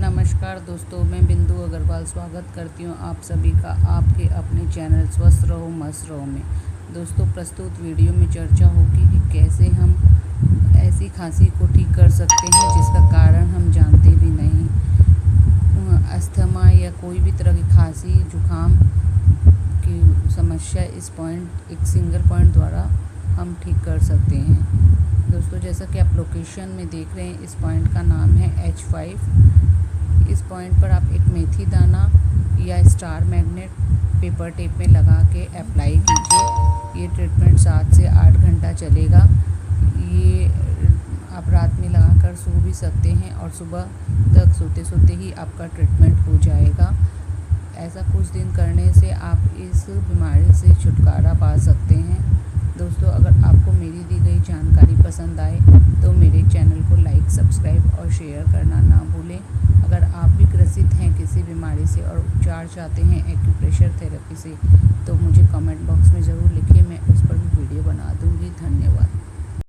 नमस्कार दोस्तों, मैं बिंदु अग्रवाल स्वागत करती हूँ आप सभी का आपके अपने चैनल स्वस्थ रहो मस्त रहो में। दोस्तों, प्रस्तुत वीडियो में चर्चा होगी कि कैसे हम ऐसी खांसी को ठीक कर सकते हैं जिसका कारण हम जानते भी नहीं। अस्थमा या कोई भी तरह की खांसी जुकाम की समस्या एक सिंगल पॉइंट द्वारा हम ठीक कर सकते हैं। दोस्तों, जैसा कि आप लोकेशन में देख रहे हैं, इस पॉइंट का नाम है H5। इस पॉइंट पर आप एक मेथी दाना या स्टार मैग्नेट पेपर टेप में लगा के अप्लाई कीजिए। ये ट्रीटमेंट 7 से 8 घंटा चलेगा। ये आप रात में लगाकर सो भी सकते हैं और सुबह तक सोते सोते ही आपका ट्रीटमेंट हो जाएगा। ऐसा कुछ दिन करने से आप इस बीमारी से छुटकारा पा सकते हैं। दोस्तों, अगर आपको मेरी दी गई जानकारी पसंद आए तो मेरे चैनल को लाइक, सब्सक्राइब और शेयर करना ना भूलें। अगर आप भी ग्रसित हैं किसी बीमारी से और उपचार चाहते हैं एक्यूप्रेशर थेरेपी से, तो मुझे कमेंट बॉक्स में ज़रूर लिखें।